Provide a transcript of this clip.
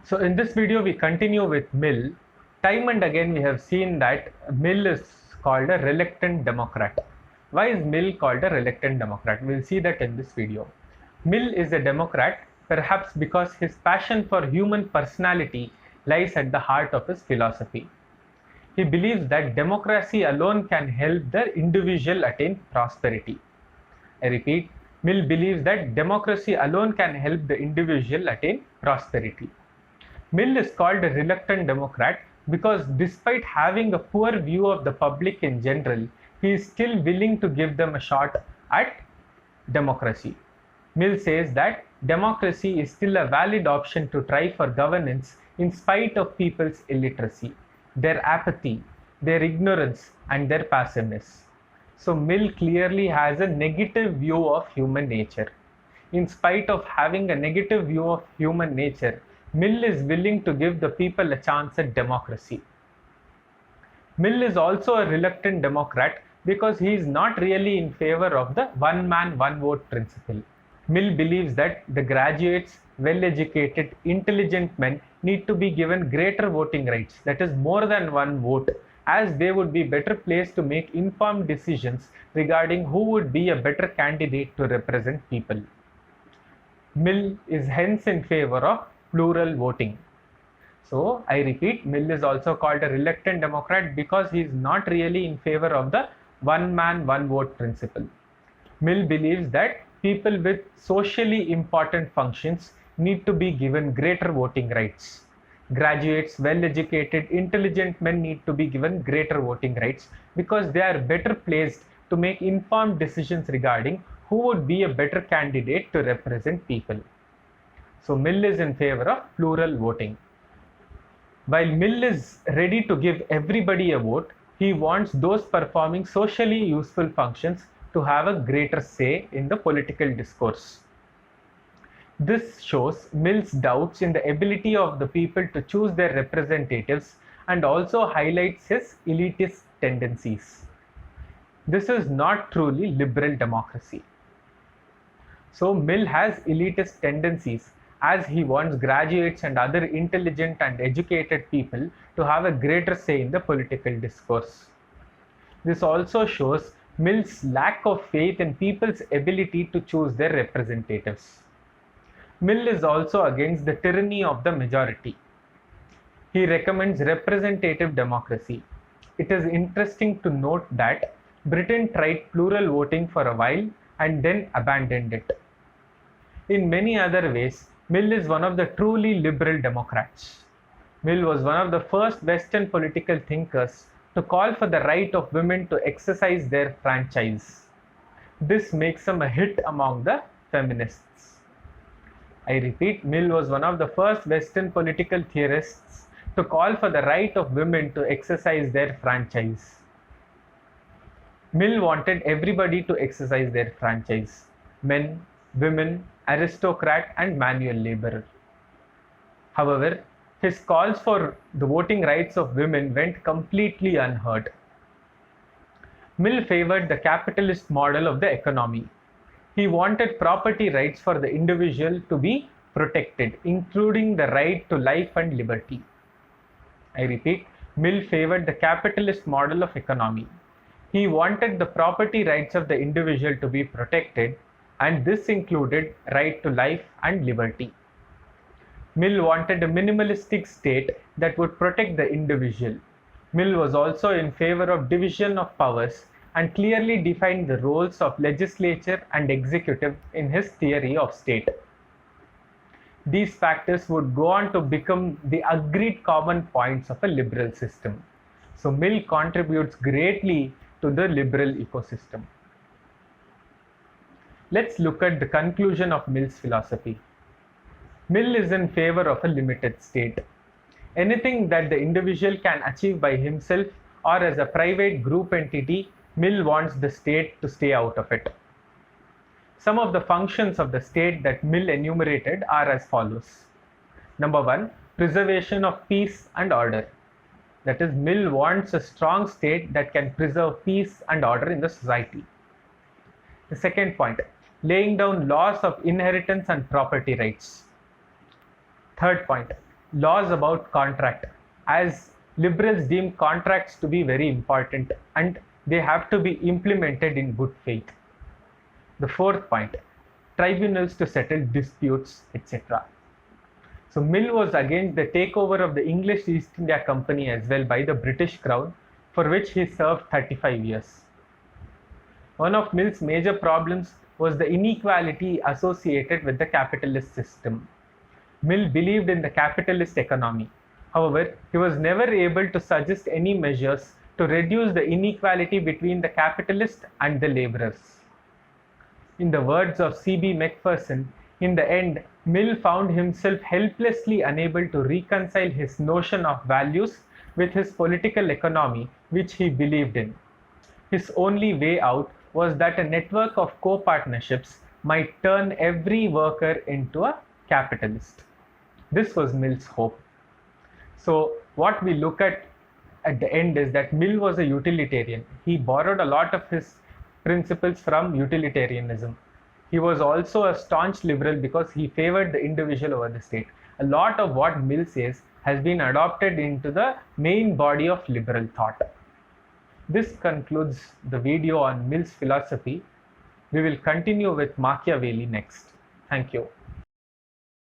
So in this video we continue with Mill. Time and again we have seen that Mill is called a reluctant Democrat. Why is Mill called a reluctant Democrat? We'll see that in this video. Mill is a Democrat perhaps because his passion for human personality lies at the heart of his philosophy. He believes that democracy alone can help the individual attain prosperity. I repeat, Mill believes that democracy alone can help the individual attain prosperity. Mill is called a reluctant Democrat because despite having a poor view of the public in general, he is still willing to give them a shot at democracy. Mill says that democracy is still a valid option to try for governance in spite of people's illiteracy, their apathy, their ignorance, and their passiveness. So Mill clearly has a negative view of human nature. In spite of having a negative view of human nature, Mill is willing to give the people a chance at democracy. Mill is also a reluctant Democrat because he is not really in favor of the one man, one vote principle. Mill believes that the graduates, well-educated, intelligent men need to be given greater voting rights, that is more than one vote, as they would be better placed to make informed decisions regarding who would be a better candidate to represent people. Mill is hence in favor of plural voting. So I repeat, Mill is also called a reluctant Democrat because he is not really in favor of the one man, one vote principle. Mill believes that people with socially important functions need to be given greater voting rights. Graduates, well-educated, intelligent men need to be given greater voting rights because they are better placed to make informed decisions regarding who would be a better candidate to represent people. So Mill is in favor of plural voting. While Mill is ready to give everybody a vote, he wants those performing socially useful functions to have a greater say in the political discourse. This shows Mill's doubts in the ability of the people to choose their representatives and also highlights his elitist tendencies. This is not truly liberal democracy. So Mill has elitist tendencies as he wants graduates and other intelligent and educated people to have a greater say in the political discourse. This also shows Mill's lack of faith in people's ability to choose their representatives. Mill is also against the tyranny of the majority. He recommends representative democracy. It is interesting to note that Britain tried plural voting for a while and then abandoned it. In many other ways, Mill is one of the truly liberal Democrats. Mill was one of the first Western political thinkers to call for the right of women to exercise their franchise. This makes him a hit among the feminists. I repeat, Mill was one of the first Western political theorists to call for the right of women to exercise their franchise. Mill wanted everybody to exercise their franchise: men, women, aristocrat, and manual laborer. However, his calls for the voting rights of women went completely unheard. Mill favored the capitalist model of the economy. He wanted property rights for the individual to be protected, including the right to life and liberty. I repeat, Mill favored the capitalist model of economy. He wanted the property rights of the individual to be protected, and this included right to life and liberty. Mill wanted a minimalistic state that would protect the individual. Mill was also in favor of division of powers and clearly defined the roles of legislature and executive in his theory of state. These factors would go on to become the agreed common points of a liberal system. So Mill contributes greatly to the liberal ecosystem. Let's look at the conclusion of Mill's philosophy. Mill is in favor of a limited state. Anything that the individual can achieve by himself or as a private group entity, Mill wants the state to stay out of it. Some of the functions of the state that Mill enumerated are as follows. Number 1, preservation of peace and order. That is, Mill wants a strong state that can preserve peace and order in the society. The second point, laying down laws of inheritance and property rights. Third point, laws about contract, as liberals deem contracts to be very important and they have to be implemented in good faith. The fourth point, tribunals to settle disputes, etc. So Mill was against the takeover of the English East India Company as well by the British Crown, for which he served 35 years. One of Mill's major problems was the inequality associated with the capitalist system. Mill believed in the capitalist economy. However, he was never able to suggest any measures to reduce the inequality between the capitalist and the laborers. In the words of C.B. Macpherson, in the end, Mill found himself helplessly unable to reconcile his notion of values with his political economy, which he believed in. His only way out was that a network of co-partnerships might turn every worker into a capitalist. This was Mill's hope. So what we look at the end is that Mill was a utilitarian. He borrowed a lot of his principles from utilitarianism. He was also a staunch liberal because he favored the individual over the state. A lot of what Mill says has been adopted into the main body of liberal thought. This concludes the video on Mill's philosophy. We will continue with Machiavelli next. Thank you.